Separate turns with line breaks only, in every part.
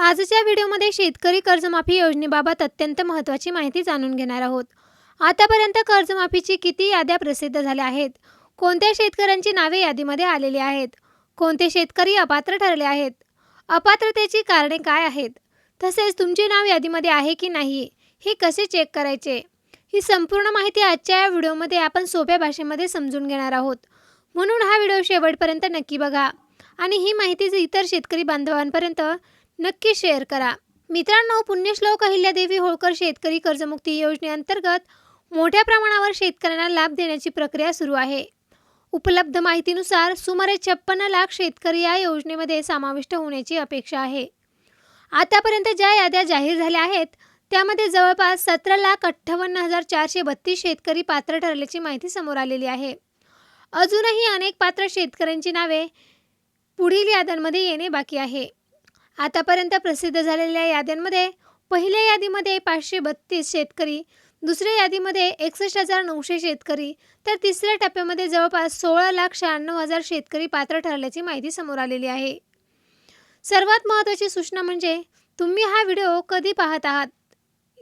आजच्या व्हिडिओमध्ये शेतकरी कर्जमाफी योजनेबाबत अत्यंत महत्त्वाची माहिती जाणून घेणार आहोत. आतापर्यंत कर्जमाफीची किती याद्या प्रसिद्ध झाल्या आहेत? कोणत्या शेतकऱ्यांची नावे यादीमध्ये आलेली आहेत? कोणते शेतकरी अपात्र ठरले आहेत? अपात्रतेची कारणे काय आहेत? तसेच तुमचे नाव यादीमध्ये आहे की नाही हे कसे चेक करायचे? ही संपूर्ण माहिती आजच्या या व्हिडिओमध्ये आपण सोप्या भाषेमध्ये समजून घेणार आहोत. म्हणून हा व्हिडिओ शेवटपर्यंत नक्की बघा आणि ही माहिती इतर शेतकरी बांधवांपर्यंत नक्की शेअर करा. मित्रांनो, पुण्यश्लोक अहिल्यादेवी होळकर शेतकरी कर्जमुक्ती योजनेअंतर्गत मोठ्या प्रमाणावर शेतकऱ्यांना लाभ देण्याची प्रक्रिया सुरू आहे. उपलब्ध माहितीनुसार सुमारे 56 लाख शेतकरी या योजनेमध्ये समाविष्ट होण्याची अपेक्षा आहे. आतापर्यंत ज्या याद्या जाहीर झाल्या आहेत त्यामध्ये जवळपास 17,58,432 शेतकरी पात्र ठरल्याची माहिती समोर आलेली आहे. अजूनही अनेक पात्र शेतकऱ्यांची नावे पुढील याद्यांमध्ये येणे बाकी आहे. आतापर्यंत प्रसिद्ध झालेल्या याद्यांमध्ये पहिल्या यादीमध्ये 532 शेतकरी, दुसऱ्या यादीमध्ये 61,900 शेतकरी, तर तिसऱ्या टप्प्यामध्ये जवळपास 16,96,000 शेतकरी पात्र ठरल्याची माहिती समोर आलेली आहे. सर्वात महत्त्वाची सूचना म्हणजे तुम्ही हा व्हिडिओ कधी पाहत आहात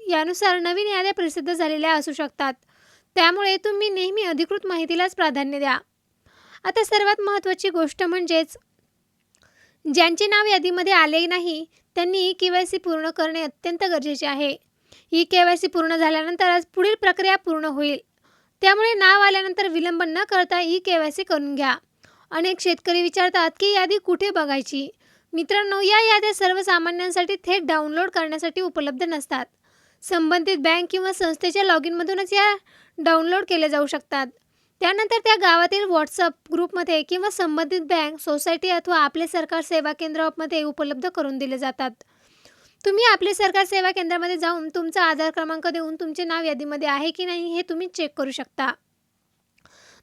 यानुसार नवीन याद्या प्रसिद्ध झालेल्या असू शकतात. त्यामुळे तुम्ही नेहमी अधिकृत माहितीलाच प्राधान्य द्या. आता सर्वात महत्त्वाची गोष्ट म्हणजेच ज्यांचे नाव यादीमध्ये आले नाही त्यांनी KYC पूर्ण करणे अत्यंत गरजेचे आहे. ही KYC पूर्ण झाल्यानंतरच पुढील प्रक्रिया पूर्ण होईल. त्यामुळे नाव आल्यानंतर विलंब न करता KYC करून घ्या. अनेक शेतकरी विचारतात की यादी कुठे बघायची? मित्रांनो, या याद्या सर्वसामान्यांसाठी थेट डाउनलोड करण्यासाठी उपलब्ध नसतात. संबंधित बँक किंवा संस्थेच्या लॉगिनमधूनच या डाउनलोड केल्या जाऊ शकतात. त्यानंतर त्या गावातील व्हॉट्सअप ग्रुपमध्ये किंवा संबंधित बँक, सोसायटी अथवा आपले सरकार सेवा केंद्रामध्ये उपलब्ध करून दिले जातात. तुम्ही आपले सरकार सेवा केंद्रामध्ये जाऊन तुमचा आधार क्रमांक देऊन तुमचे नाव यादीमध्ये आहे की नाही हे तुम्ही चेक करू शकता.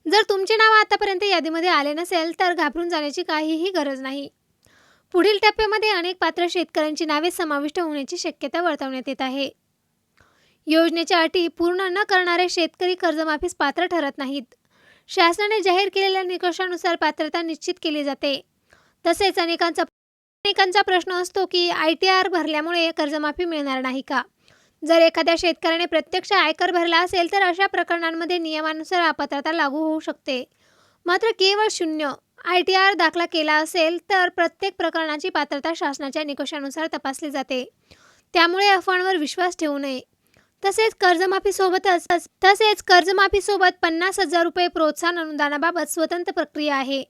जर तुमचे नाव आतापर्यंत यादीमध्ये आले नसेल तर घाबरून जाण्याची काहीही गरज नाही. पुढील टप्प्यामध्ये अनेक पात्र शेतकऱ्यांची नावे समाविष्ट होण्याची शक्यता वर्तवण्यात येत आहे. योजनेच्या अटी पूर्ण न करणारे शेतकरी कर्जमाफीस पात्र ठरत नाहीत. शासनाने जाहीर केलेल्या निकषानुसार पात्रता निश्चित केली जाते. तसेच अनेकांचा प्रश्न असतो की ITR भरल्यामुळे कर्जमाफी मिळणार नाही का? जर एखाद्या शेतकऱ्याने प्रत्यक्ष आयकर भरला असेल तर अशा प्रकरणांमध्ये नियमानुसार अपात्रता लागू होऊ शकते. मात्र केवळ 0 ITR दाखला केला असेल तर प्रत्येक प्रकरणाची पात्रता शासनाच्या निकषानुसार तपासली जाते. त्यामुळे अफवांवर विश्वास ठेवू नये. तसेच कर्जमाफीसोबत 50,000 रुपये प्रोत्साहन अनुदानाबाबत स्वतंत्र प्रक्रिया आहे.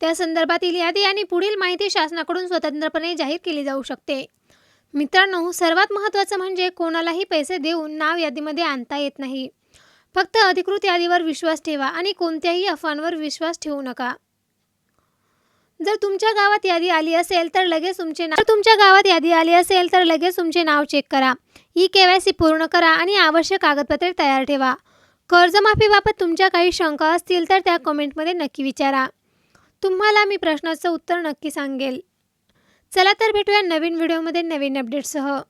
त्या संदर्भातील यादी आणि पुढील माहिती शासनाकडून स्वतंत्रपणे जाहीर केली जाऊ शकते. मित्रांनो, सर्वात महत्त्वाचं म्हणजे कोणालाही पैसे देऊन नाव यादीमध्ये आणता येत नाही. फक्त अधिकृत यादीवर विश्वास ठेवा आणि कोणत्याही अफवांवर विश्वास ठेवू नका. जर तुमच्या गावात यादी आली असेल तर लगेच तुमचे नाव चेक करा. KYC पूर्ण करा आणि आवश्यक कागदपत्रे तयार ठेवा. कर्जमाफीबाबत तुमच्या काही शंका असतील तर त्या कमेंटमध्ये नक्की विचारा. तुम्हाला मी प्रश्नाचं उत्तर नक्की सांगेल. चला तर भेटूया नवीन व्हिडिओमध्ये नवीन अपडेट्ससह.